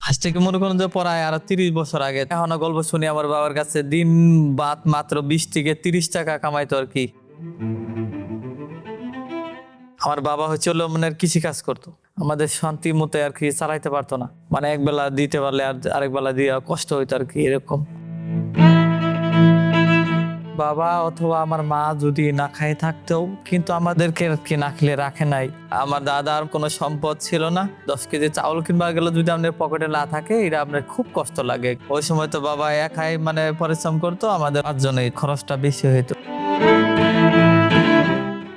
আজ থেকে মনে করেন যে প্রায় আরো 30 বছর আগে এখনো গল্প শুনি আমার বাবার কাছে। দিন বাদ মাত্র 20 থেকে 30 টাকা কামাইতো আর কি। আমার বাবা হচ্ছিল মানে কৃষি কাজ করতো, আমাদের শান্তি মতো আর কি চালাইতে পারতো না, মানে এক বেলা দিতে পারলে আর আরেক বেলা দিয়া কষ্ট হইতো আর কি, এরকম। বাবা অথবা আমার মা যদি না খাই থাকতেও কিন্তু আমাদেরকে আর কি না খেলে রাখে নাই। আমার দাদার কোনো সম্পদ ছিল না, 10 কেজি চাউল কিনবা গেলে যদি আপনার পকেটে না থাকে এটা আপনার খুব কষ্ট লাগে। ওই সময় তো বাবা একাই মানে পরিশ্রম করতো, আমাদের 5 জনের খরচটা বেশি হইতো।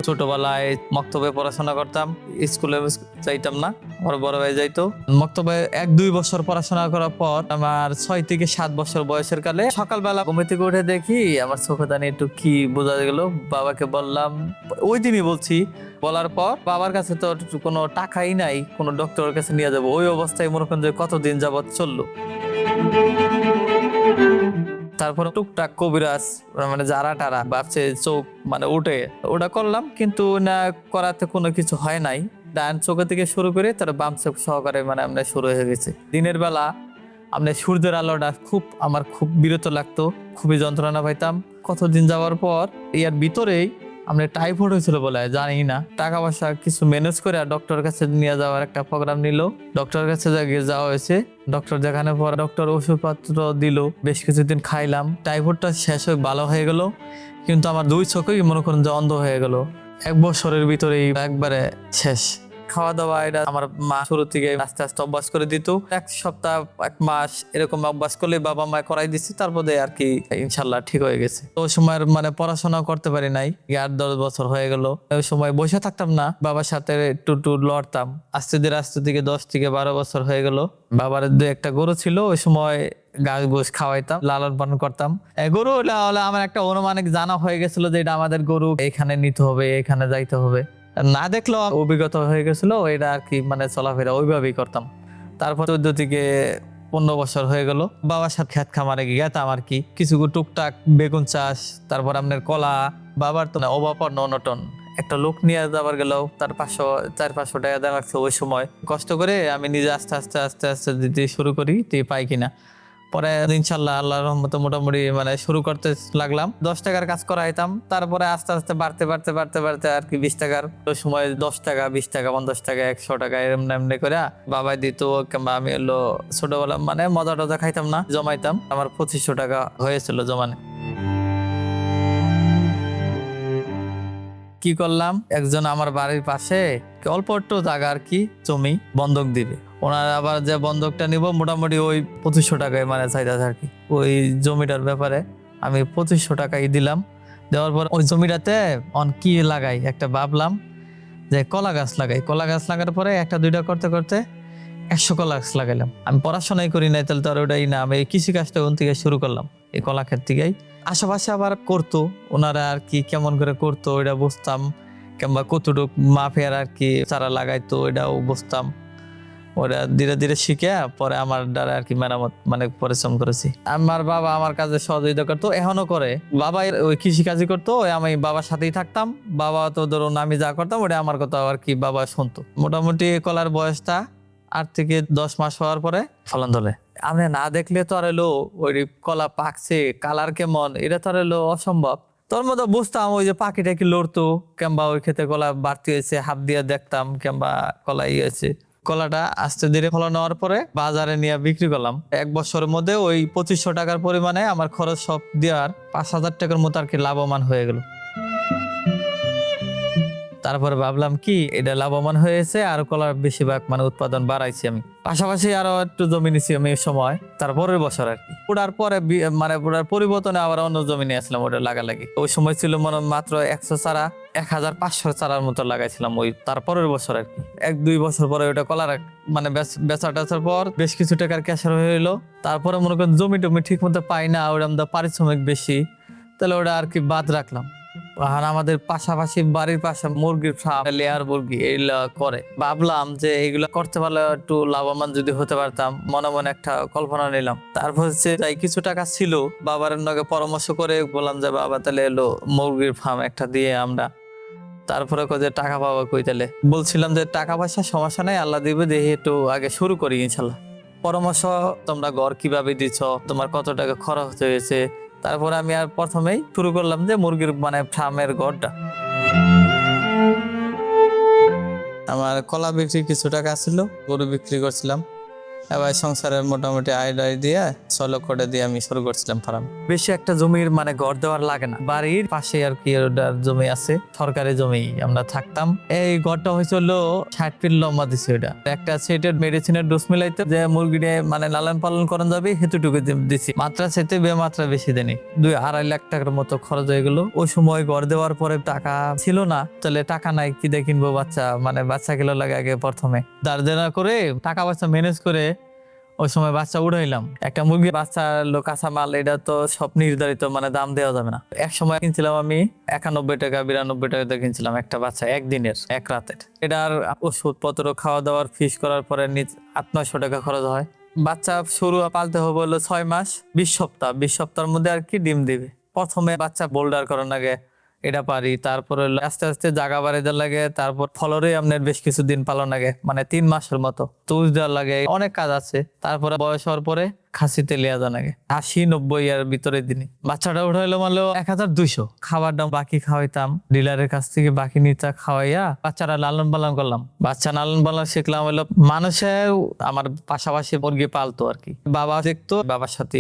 ছোটবেলায় মক্তবে পড়াশোনা করতাম, স্কুলে যাইতাম না, আমার বড় ভাই যাইতো। মক্তবে 1-2 বছর পড়াশোনা করার পর আমার 6 থেকে 7 বছর বয়সের কালে সকালবেলা ঘুম থেকে উঠে দেখি আমার চোখে দানি একটু কি বোঝা গেল। বাবাকে বললাম, ওই দিনই বলছি। বলার পর বাবার কাছে তো কোনো টাকাই নাই, কোনো ডক্টরের কাছে নিয়ে যাবো, ওই অবস্থায় মনে করেন যে কতদিন যাবত চললো। তারপর টুকটাক কবিরাজ মানে যারা টারা ভাবছে চোখ মানে উঠে ওটা করলাম, কিন্তু না করাতে কোনো কিছু হয় নাই। ডান চোখে থেকে শুরু করে তার বাম চোখ সহকারে মানে আমরা শুরু হয়ে গেছে। দিনের বেলা আমরা সূর্যের আলোটা আমার খুব বিরত লাগতো, খুবই যন্ত্রণা পাইতাম। কতদিন যাওয়ার পর ইয়ার ভিতরেই আমরা টাইফয়েড হয়েছিল বলে জানি না, টাকা পয়সা কিছু ম্যানেজ করে ডক্টরের কাছে নিয়ে যাওয়ার একটা প্রোগ্রাম নিল। ডক্টরের কাছে যাওয়া হয়েছে, ডক্টর দেখানোর পর ডক্টর ওষুধপত্র দিল, বেশ কিছুদিন খাইলাম, টাইফয়েডটা শেষ হয়ে ভালো হয়ে গেল। কিন্তু আমার 2 চোখই মনে করেন যে অন্ধ হয়ে গেল 1 বছরের ভিতরেই, একবারে শেষ। খাওয়া দাওয়া এটা আমার মা শুরু থেকে আস্তে আস্তে অভ্যাস করে দিত। 1 সপ্তাহ 1 মাস এরকম অভ্যাস করলে বাবা মা করাই দিচ্ছে, তারপরে আর কি ইনশাল্লাহ ঠিক হয়ে গেছে। তো ওই সময় মানে পড়াশোনা করতে পারি নাই, 8-10 বছর হয়ে গেল। ওই সময় বসে থাকতাম না, বাবার সাথে একটু লড়তাম। আস্তে ধীরে 10 থেকে 12 বছর হয়ে গেল। বাবার 2-1টা গরু ছিল, ওই সময় ঘাস ঘুষ খাওয়াইতাম, লালন পালন করতাম। গরু হলে আমার একটা অনুমানিক জানা হয়ে গেছিল যে এটা আমাদের গরু, এখানে নিতে হবে, এখানে যাইতে হবে। না দেখলেও অভিজ্ঞতা হয়ে গেছিল, এটা আর কি মানে চলাফেরা ওইভাবেই করতাম। তারপর 14 থেকে 15 বছর হয়ে গেল, বাবার সাথে ক্ষেত খামারে গেতাম আর কি, কিছু টুকটাক বেগুন চাষ, তারপর আপনার কলা। বাবার তো অভাব অনটন, একটা লোক নিয়ে যাবার গেল তার 400-500 টাকা দেওয়া লাগছে। ওই সময় কষ্ট করে আমি নিজে আস্তে আস্তে আস্তে আস্তে দিতে শুরু করি, পাই কিনা। পরে ইনশাল্লাহ আল্লাহর রহমতে মোটামুটি মানে শুরু করতে লাগলাম। 10 টাকার কাজ করাইতাম, তারপরে আস্তে আস্তে বাড়তে বাড়তে বাড়তে বাড়তে আর কি 20 টাকার, ওই সময় 10 টাকা 20 টাকা 50 টাকা 100 টাকা এমনি এমনি করে বাবাই দিত। কিংবা আমি ছোটবেলা মানে মজা টজা খাইতাম না, জমাইতাম। আমার 2500 টাকা হয়েছিল জমানে। কি করলাম, একজন আমার বাড়ির পাশে অল্প একটু জায়গা আর কি জমি বন্ধক দিবে, ওনারা আবার যে বন্ধকটা নিব মোটামুটি ওই 2500 টাকায় মানে চাইতেছে আর কি। ওই জমিটার ব্যাপারে আমি 2500 টাকাই দিলাম। দেওয়ার পর ওই জমিটাতে কি লাগাই একটা ভাবলাম যে কলা গাছ লাগাই। কলা গাছ লাগার পরে 1-2টা করতে করতে 100 কলা গাছ লাগাইলাম। আমি পড়াশোনাই করি নাই, তাহলে তো আর ওটাই না, আমি কৃষি কাজটা ওখান থেকে শুরু করলাম, এই কলা ক্ষেত থেকেই। আশেপাশে আবার করতো ওনারা আর কি, কেমন করে করতো ওইটা বুঝতাম, কিংবা কতটুক মাফের আর কি চারা লাগাইতো ওইটাও বুঝতাম। ওরা ধীরে ধীরে শিখে পরে আমার দ্বারা আর কি মেরামত মানে পরিশ্রম করেছি। আমার বাবা আমার কাজে সহযোগিতা করতো, এখনো করে। বাবা ওই কৃষি কাজই করতো, ওই আমি বাবার সাথেই থাকতাম। বাবা তো ধরুন আমি যা করতাম ওটা আমার কথা আর কি বাবা শুনতো। মোটামুটি কলার বয়সটা 8 থেকে 10 মাস হওয়ার পরে ফলন ধরে। আপনি না দেখলে তো আর এলো ওই কলা পাকছে কালার কেমন, এটা তো আর এলো অসম্ভব। তোর মতো বুঝতাম ওই যে পাখিটা কি লড়তো, কিংবা ওই ক্ষেতে কলা বাড়তি হয়েছে হাত দিয়ে দেখতাম, কিংবা কলা হয়েছে। কলাটা আস্তে ধীরে ফলন নেওয়ার পরে বাজারে নিয়ে বিক্রি করলাম। 1 বছরের মধ্যে ওই 2500 টাকার পরিমাণে আমার খরচ সব দেওয়ার 5000 টাকার মতো আর কি লাভবান হয়ে গেল। তারপরে ভাবলাম কি এটা লাভবান হয়েছে, আর কলার বেশিরভাগ মানে উৎপাদন বাড়াইছি আমি। পাশাপাশি আরো একটু জমি নিছি আমি সময়, তারপরের বছর আর কি। ওটার পরে মানে ওটার পরিবর্তনে আবার অন্য জমি নিয়ে আসলাম, ওটা লাগালাগি। ওই সময় ছিল মনে মাত্র 100 চারা, 1500 চারার মতো লাগাইছিলাম ওই তারপরের বছর আর কি। 1-2 বছর পরে ওটা কলার মানে বেচা টেচার পর বেশ কিছু টাকার ক্যাশার হয়ে এলো। তারপরে মনে করেন জমি টমি ঠিক মতো পাই না, ওটা আমাদের পারিশ্রমিক বেশি, তাহলে ওটা আর কি বাদ রাখলাম। আর আমাদের পাশাপাশি বাড়ির পাশে মুরগির ফার্ম, লেয়ার মুরগি এগুলা করে। ভাবলাম যে এগুলা করতে পারলে একটু লাভবান যদি হতে পারতাম, মনে মনে একটা কল্পনা নিলাম। তারপর হচ্ছে যাই কিছু টাকা ছিল, বাবার নগে পরামর্শ করে বললাম যে বাবা তাহলে মুরগির ফার্ম একটা দিয়ে আমরা। তারপরে যে টাকা পাবো কই, তাহলে বলছিলাম যে টাকা পয়সা সমস্যা নাই, আল্লাহ দিবে, দেখি একটু আগে শুরু করি ইনশাল্লাহ। পরামর্শ, তোমরা ঘর কিভাবে দিচ্ছ, তোমার কত টাকা খরচ হয়েছে। তারপরে আমি আর প্রথমেই শুরু করলাম যে মুরগির মানে ফার্মের ঘরটা। আমার কলা বিক্রি কিছু টাকা ছিল, গরু বিক্রি করছিলাম। এবার সংসারের মোটামুটি আয় টায় দিয়ে 6 লক্ষ টাকা দিয়ে আমি শুরু করছিলাম ফার্ম। বেশি একটা জমির মানে ঘর দেওয়ার লাগে না, বাড়ির পাশে আর কি ওটার জমি আছে, সরকারি জমি আমরা থাকতাম। এই ঘরটা হয়েছিল 60 ফিট লম্বা দিছে। ওটা একটা সেটের মেডিসিনের ডোজ মিলাইতে যে মুরগিটা মানে লালন পালন করা যাবে সেতুটুকু দিছি, মাত্রা সেতে বেমাত্রা বেশি দেনি। 2-2.5 লাখ টাকার মতো খরচ হয়ে গেল। ওই সময় ঘর দেওয়ার পরে টাকা ছিল না, তাহলে টাকা নাই কি দিয়ে কিনবো বাচ্চা, মানে বাচ্চা কিলো লাগে আগে প্রথমে দাঁড় দেনা করে টাকা পয়সা ম্যানেজ করে ওই সময় বাচ্চা উড়াইলাম। একটা মুরগি বাচ্চা কাঁচা মাল, এটা তো সব নির্ধারিত মানে দাম দেওয়া যাবে না। এক সময় কিনছিলাম আমি 91 টাকা 92 টাকা দিয়ে কিনছিলাম একটা বাচ্চা, একদিনের এক রাতের। এটার ওষুধ পত্র, খাওয়া দাওয়ার ফিস করার পরে 800-900 টাকা খরচ হয়। বাচ্চা শুরু পালতে হবে হলো 6 মাস 20 সপ্তাহ। 20 সপ্তাহের মধ্যে আর কি ডিম দিবে। প্রথমে বাচ্চা বোল্ডার করার আগে এটা পারি, তারপরে আস্তে আস্তে জায়গা বাড়ি দেওয়ার লাগে, তারপর ফলরে আপনার বেশ কিছুদিন পালন লাগে, মানে 3 মাসের মতো তুষ দেওয়ার লাগে, অনেক কাজ আছে। তারপরে বয়স হওয়ার পরে খাসিতে লিয়া যান আগে 80-90 এর ভিতরে দিনই। বাচ্চাটা উঠাইলো মানলো 1200, খাবার দাম বাকি খাওয়াইতাম ডিলারের কাছ থেকে, বাকি নিতা খাওয়াইয়া বাচ্চারা লালন পালন করলাম। বাচ্চা লালন পালন শিখলাম হলো মানুষের, আমার পাশাপাশি মুরগি পালতো আর কি, বাবা দেখতো, বাবার সাথে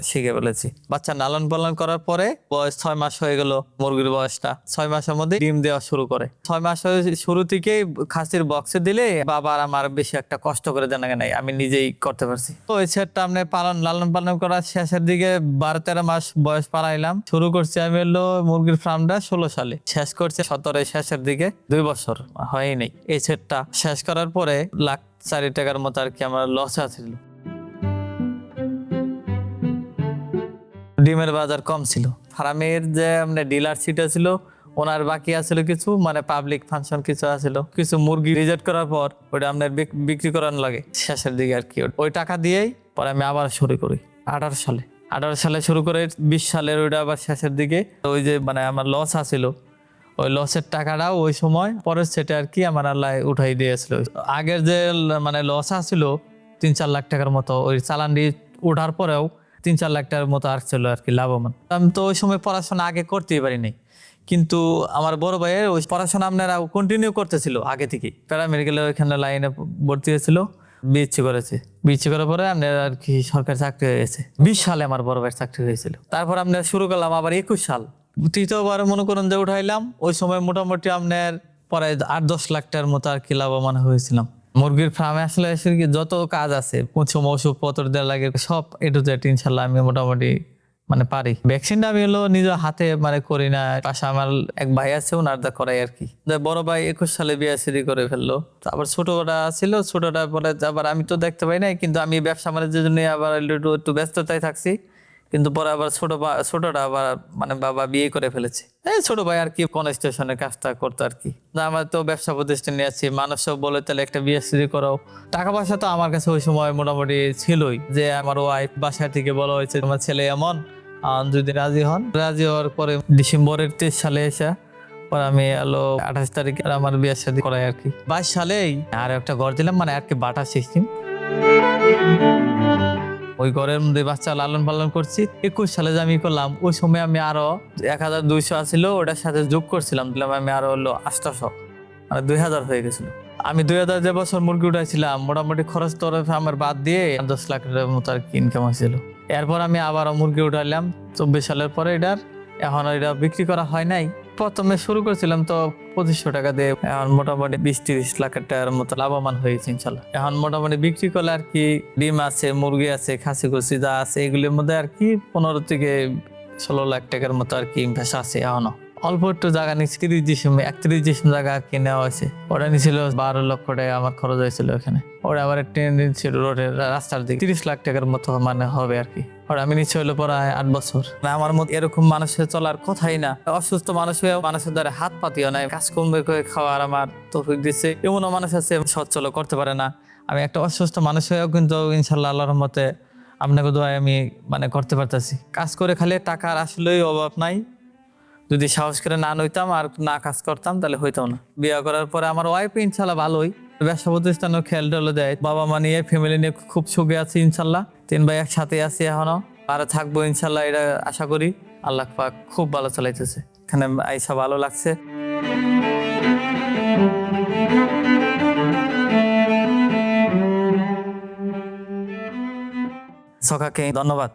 শিখে ফেলেছি। বাচ্চা লালন পালন করার পরে বয়স 6 মাস হয়ে গেল, মুরগির বয়সটা 6 মাসের মধ্যে ডিম দেওয়া শুরু করে। 6 মাস শুরু থেকেই খাসির বক্সে দিলে বাবার আমার বেশি একটা কষ্ট করে জানা নাই, আমি নিজেই করতে পারছি। তো এই সেটটা আপনি লালন পালন করার শেষের দিকে 12-13 মাস বয়স পালাইলাম। শুরু করছি আমি হলো মুরগির ফার্মটা 16 সালে, শেষ করছি 17 শেষের দিকে, 2 বছর হয়ই নাই। এই সেটটা শেষ করার পরে 1,04,000 টাকার মতো আর কি আমার লস আছিল। ডিমের বাজার কম ছিল, ফার্মের যে ডিলার সিট ছিল ওনার বাকি আছিল কিছু, মানে পাবলিক ফাংশন কিছু আছিল, কিছু মুরগি রিজেক্ট করার পর ওটা আপনার বিক্রি করার লাগে শেষের দিকে আর কি। ওই টাকা দিয়েই পরে আমি আবার শুরু করি 18 সালে শুরু করে 20 সালের ওইটা আবার শেষের দিকে। ওই যে মানে আমার লস আছিল, ওই লসের টাকাটাও ওই সময় পরের সেটে আর কি আমার আল্লাহ উঠাই দিয়েছিল। আগের যে মানে লস আছিল 3-4 লাখ টাকার মতো, ওই চালান দিয়ে ওঠার পরেও 3-4 লাখ টাকার মতো আসছিল আর কি লাভবান। আমি তো ওই সময় পড়াশোনা আগে করতেই পারিনি, কিন্তু আমার বড় ভাইয়ের ওই পড়াশোনা আপনারা কন্টিনিউ করতেছিল আগে থেকেই, প্যারামেডিকেলের ওইখানে লাইনে ভর্তি হয়েছিল, বিএসসি করেছে। বিএসসি করার পরে আপনার আর কি সরকারি চাকরি হয়ে গেছে। 20 সালে আমার বড় ভাইয়ের চাকরি হয়েছিল। তারপর আপনার শুরু করলাম আবার 21 সাল, তৃতীয়বার মনে করেন যে উঠাইলাম। ওই সময় মোটামুটি আপনার পরে 8-10 লাখ টাকার মতো আর কি লাভবান হয়েছিলাম। মুরগির ফার্মে আসলে যত কাজ আছে, কুচুম ওষুধ পত্র দেওয়া লাগে, সব এ টু জেড ইনশাল্লাহ আমি মোটামুটি মানে পারি। ভ্যাকসিনটা আমি হলো নিজের হাতে মানে করি না, পাশে আমার এক ভাই আছে ওনার দা করাই আর কি। বড় ভাই 21 সালে বিয়ে শাদী করে ফেললো। আবার ছোটটা ছিল, ছোটটা পরে আবার আমি তো দেখতে পাই নাই, কিন্তু আমি ব্যবসা বাণিজ্যের জন্য আবার একটু ব্যস্ততায় থাকছি। কিন্তু পরে আবার ছোটটা আবার মানে বাবা বিয়ে করে ফেলেছে। এই ছোট ভাই আর কি কোন স্টেশনের কাজটা করতো আর কি। আমার তো ব্যবসা প্রতিষ্ঠান নিয়ে আছি, মানুষও বলে তাহলে একটা বিয়ে শাদী করো। টাকা পয়সা তো আমার কাছে ওই সময় মোটামুটি ছিলই, যে আমার ওয়াইফ বাসা থেকে বলা হয়েছে তোমার ছেলে এমন, যদি রাজি হন। রাজি হওয়ার পরে ডিসেম্বরের 23 সালে এসে পরে আমি 28 তারিখে আমার বিয়ে শাদী করাই আর কি। 22 সালেই আর একটা ঘর দিলাম, মানে আর কি বাটা সিস্টেম। ওই ঘরের মধ্যে বাচ্চা লালন পালন করছি। 21 সালে যে আমি করলাম, ওই সময় আমি আরো 1200 আছিল, ওটার সাথে যোগ করছিলাম, দিলাম আমি আরো 800, মানে 2000 হয়ে গেছিল। আমি 2000 যে বছর মুরগি উঠাইছিলাম, মোটামুটি খরচ তরফে আমার বাদ দিয়ে 10 লাখ টাকার মতো আর কি ইনকাম হয়েছিল। এরপর আমি আবারও মুরগি উঠাইলাম 24 সালের পরে। এটার এখন এটা বিক্রি করা হয় নাই। প্রথমে শুরু করেছিলাম তো 2500 টাকা দিয়ে, এখন মোটামুটি 20-30 লাখ টাকার মতো লাভবান হয়েছে ইনশাল্লাহ। এখন মোটামুটি বিক্রি করলে আর কি ডিম আছে, মুরগি আছে, খাসি খুসি যা আছে এগুলির মধ্যে আর কি 15-16 লাখ টাকার মতো আর কি ইনভেস্ট আছে। এখনো অল্প একটু জায়গা নিচ্ছি, 31 ডিসিম জায়গা আর কি নেওয়া হয়েছে। ওটা নিয়েছিল 12 লক্ষ টাকা আমার খরচ হয়েছিল ওখানে। ওরা আবার ট্রেন ছিল রোডের রাস্তার দিকে, 30 লাখ টাকার মতো মানে হবে আর কি। ওরা আমি নিচ্ছে হলো প্রায় 8 বছর। আমার মতো এরকম মানুষের চলার কথাই না। অসুস্থ মানুষ হয়ে মানুষের দ্বারা হাত পাতিও নাই, কাজ কমবে করে খাওয়ার আমার তৌফিক দিচ্ছে। এমনও মানুষ আছে সচ্ছল করতে পারে না। আমি একটা অসুস্থ মানুষ হয়েও কিন্তু ইনশাল্লাহ আল্লাহর রহমতে আপনাকে দোয়ায় আমি মানে করতে পারতেছি। কাজ করে খালি টাকার আসলেই অভাব নাই। যদি সাহস করে না নইতাম আর না কাজ করতাম তাহলে হইতাম না। বিয়ে করার পরে আমার ওয়াইফ ইনশাল্লাহ ভালোই, ব্যবসা প্রতিষ্ঠানও খেয়াল টেয়াল দেয়। বাবা মা নিয়ে ফ্যামিলি নিয়ে খুব সুখে আছি ইনশাল্লাহ। 3 ভাই একসাথে আছি এখনো, আর থাকবো ইনশাল্লাহ, এটা আশা করি। আল্লাহ পাক খুব ভালো চালাইতেছে, এখানে আইসা ভালো লাগছে। সকাকে ধন্যবাদ।